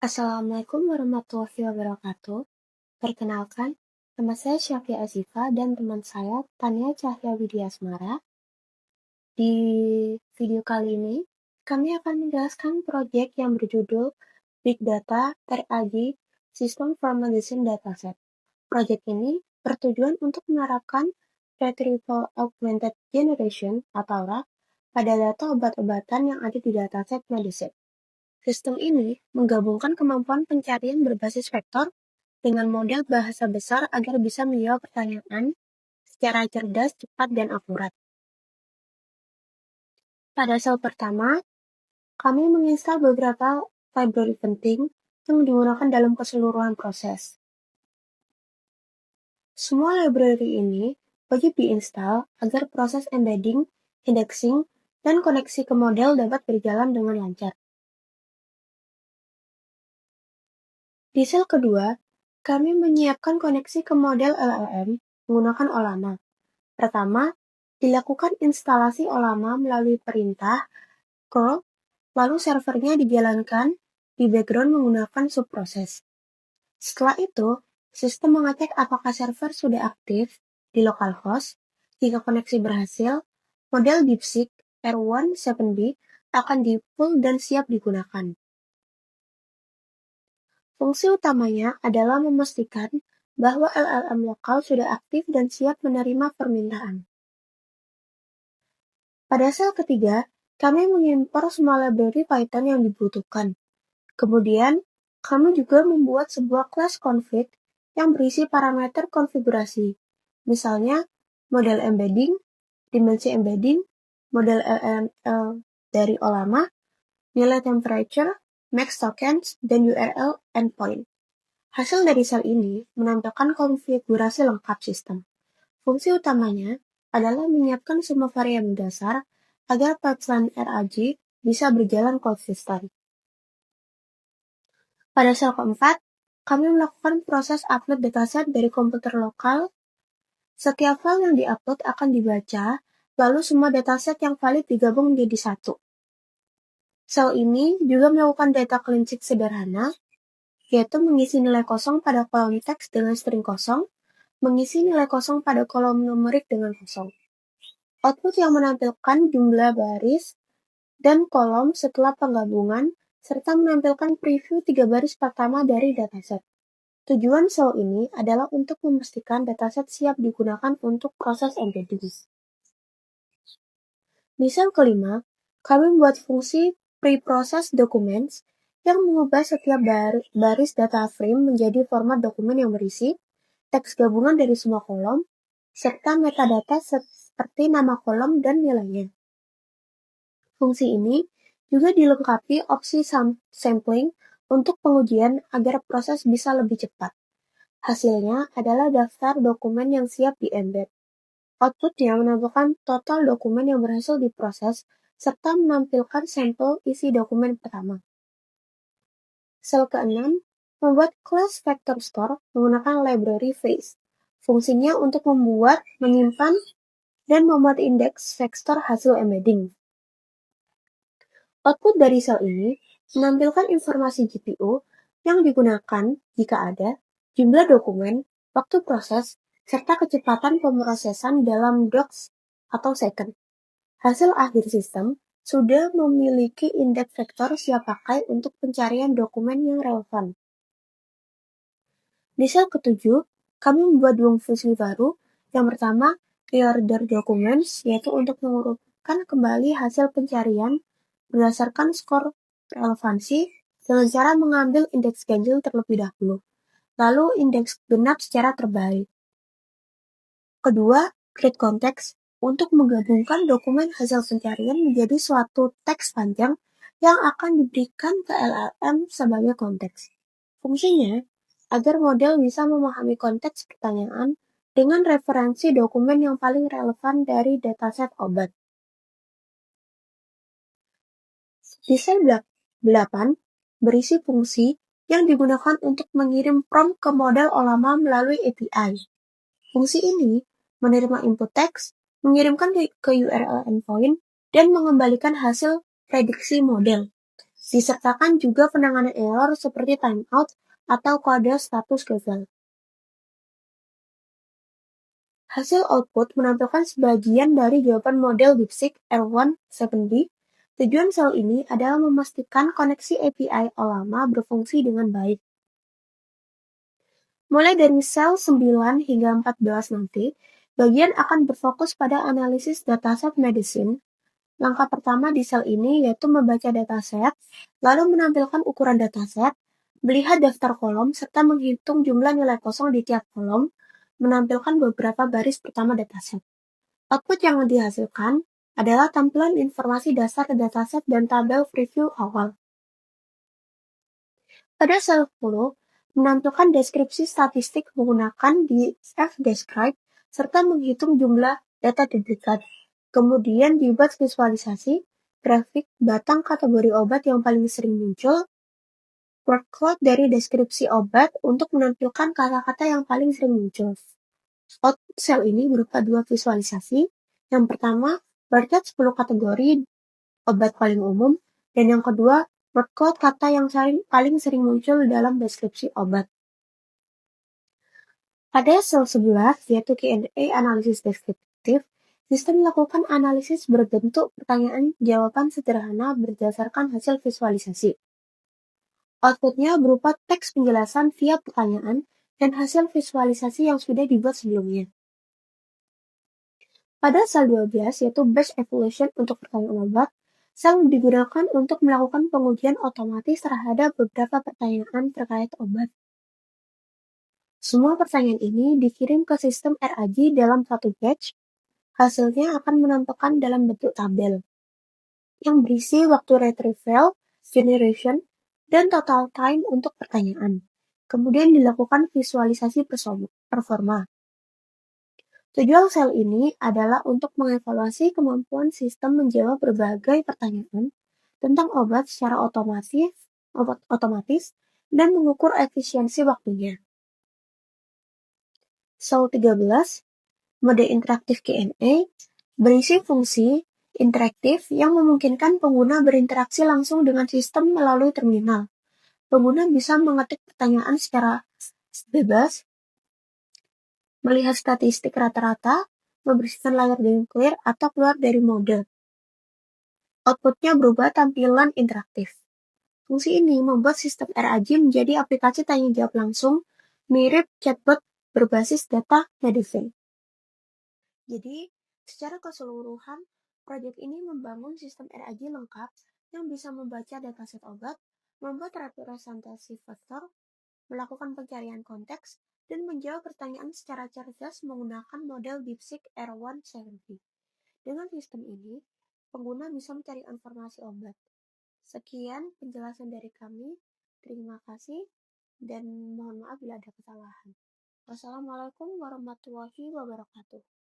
Assalamualaikum warahmatullahi wabarakatuh. Perkenalkan, nama saya Syafia Azifa dan teman saya Tania Cahya Widyasmara. Di video kali ini, kami akan menjelaskan proyek yang berjudul Big Data RAG System for Medicine Dataset. Proyek ini bertujuan untuk menerapkan Retrieval Augmented Generation atau RAG pada data obat-obatan yang ada di dataset medicine. Sistem ini menggabungkan kemampuan pencarian berbasis vektor dengan model bahasa besar agar bisa menjawab pertanyaan secara cerdas, cepat, dan akurat. Pada sel pertama, kami menginstal beberapa library penting yang digunakan dalam keseluruhan proses. Semua library ini wajib diinstal agar proses embedding, indexing, dan koneksi ke model dapat berjalan dengan lancar. Di sel kedua, kami menyiapkan koneksi ke model LLM menggunakan Olama. Pertama, dilakukan instalasi Olama melalui perintah curl, lalu servernya dijalankan di background menggunakan subproses. Setelah itu, sistem mengecek apakah server sudah aktif di localhost. Jika koneksi berhasil, model DeepSeek R1-7B akan di-pull dan siap digunakan. Fungsi utamanya adalah memastikan bahwa LLM lokal sudah aktif dan siap menerima permintaan. Pada sel ketiga, kami mengimpor semua library Python yang dibutuhkan. Kemudian, kami juga membuat sebuah kelas config yang berisi parameter konfigurasi, misalnya model embedding, dimensi embedding, model LLM dari Olama, nilai temperature, max tokens, dan URL endpoint. Hasil dari sel ini menampilkan konfigurasi lengkap sistem. Fungsi utamanya adalah menyiapkan semua variabel dasar agar pipeline RAG bisa berjalan konsisten. Pada sel keempat, kami melakukan proses upload dataset dari komputer lokal. Setiap file yang diupload akan dibaca, lalu semua dataset yang valid digabung menjadi satu. Sel ini juga melakukan data cleansing sederhana, yaitu mengisi nilai kosong pada kolom teks dengan string kosong, mengisi nilai kosong pada kolom numerik dengan kosong. Output yang menampilkan jumlah baris dan kolom setelah penggabungan, serta menampilkan preview 3 baris pertama dari dataset. Tujuan sel ini adalah untuk memastikan dataset siap digunakan untuk proses embedding. Di sel kelima, kami membuat fungsi preprocess documents yang mengubah setiap baris data frame menjadi format dokumen yang berisi teks gabungan dari semua kolom, serta metadata seperti nama kolom dan nilainya. Fungsi ini juga dilengkapi opsi sampling untuk pengujian agar proses bisa lebih cepat. Hasilnya adalah daftar dokumen yang siap di-embed. Outputnya menampilkan total dokumen yang berhasil diproses serta menampilkan sampel isi dokumen pertama. Sel ke-6 membuat kelas vector store menggunakan library face. Fungsinya untuk membuat, menyimpan, dan membuat indeks vektor hasil embedding. Output dari sel ini menampilkan informasi GPU yang digunakan jika ada, jumlah dokumen, waktu proses, serta kecepatan pemrosesan dalam docs atau second. Hasil akhir sistem sudah memiliki indeks vektor siap pakai untuk pencarian dokumen yang relevan. Di sel ke-7, kami membuat dua fungsi baru. Yang pertama, reorder documents, yaitu untuk mengurutkan kembali hasil pencarian berdasarkan skor relevansi dengan cara mengambil indeks ganjil terlebih dahulu, lalu indeks genap secara terbalik. Kedua, create context untuk menggabungkan dokumen hasil pencarian menjadi suatu teks panjang yang akan diberikan ke LLM sebagai konteks. Fungsinya agar model bisa memahami konteks pertanyaan dengan referensi dokumen yang paling relevan dari dataset obat. Di sel 8 berisi fungsi yang digunakan untuk mengirim prompt ke model Olama melalui API. Fungsi ini menerima input teks, mengirimkan ke URL endpoint, dan mengembalikan hasil prediksi model. Disertakan juga penanganan error seperti timeout atau kode status gagal. Hasil output menampilkan sebagian dari jawaban model DeepSeek R1-7B. Tujuan sel ini adalah memastikan koneksi API OLAMA berfungsi dengan baik. Mulai dari sel 9 hingga 14 nanti, bagian akan berfokus pada analisis dataset medicine. Langkah pertama di sel ini yaitu membaca dataset, lalu menampilkan ukuran dataset, melihat daftar kolom, serta menghitung jumlah nilai kosong di tiap kolom, menampilkan beberapa baris pertama dataset. Output yang dihasilkan adalah tampilan informasi dasar dataset dan tabel preview awal. Pada sel 10, menampilkan deskripsi statistik menggunakan df-describe serta menghitung jumlah data duplikat. Kemudian dibuat visualisasi, grafik, batang kategori obat yang paling sering muncul, word cloud dari deskripsi obat untuk menampilkan kata-kata yang paling sering muncul. Output sel ini berupa dua visualisasi. Yang pertama, berkat 10 kategori obat paling umum, dan yang kedua, word cloud kata yang paling sering muncul dalam deskripsi obat. Pada sel 11, yaitu Q&A analisis deskriptif, sistem melakukan analisis berbentuk pertanyaan jawaban sederhana berdasarkan hasil visualisasi. Outputnya berupa teks penjelasan via pertanyaan dan hasil visualisasi yang sudah dibuat sebelumnya. Pada sel 12, yaitu batch evaluation untuk pertanyaan obat, sel digunakan untuk melakukan pengujian otomatis terhadap beberapa pertanyaan terkait obat. Semua pertanyaan ini dikirim ke sistem RAG dalam satu batch. Hasilnya akan menampilkan dalam bentuk tabel yang berisi waktu retrieval, generation, dan total time untuk pertanyaan. Kemudian dilakukan visualisasi performa. Tujuan sel ini adalah untuk mengevaluasi kemampuan sistem menjawab berbagai pertanyaan tentang obat secara otomatis dan mengukur efisiensi waktunya. Sel 13, mode interaktif Q&A, berisi fungsi interaktif yang memungkinkan pengguna berinteraksi langsung dengan sistem melalui terminal. Pengguna bisa mengetik pertanyaan secara bebas, melihat statistik rata-rata, membersihkan layar dengan clear, atau keluar dari mode. Outputnya berubah tampilan interaktif. Fungsi ini membuat sistem RAG menjadi aplikasi tanya jawab langsung, mirip chatbot berbasis data medicine. Jadi, secara keseluruhan, proyek ini membangun sistem RAG lengkap yang bisa membaca dataset obat, membuat representasi faktor, melakukan pencarian konteks, dan menjawab pertanyaan secara cerdas menggunakan model DeepSeek R1-7B. Dengan sistem ini, pengguna bisa mencari informasi obat. Sekian penjelasan dari kami. Terima kasih dan mohon maaf bila ada kesalahan. Wassalamualaikum warahmatullahi wabarakatuh.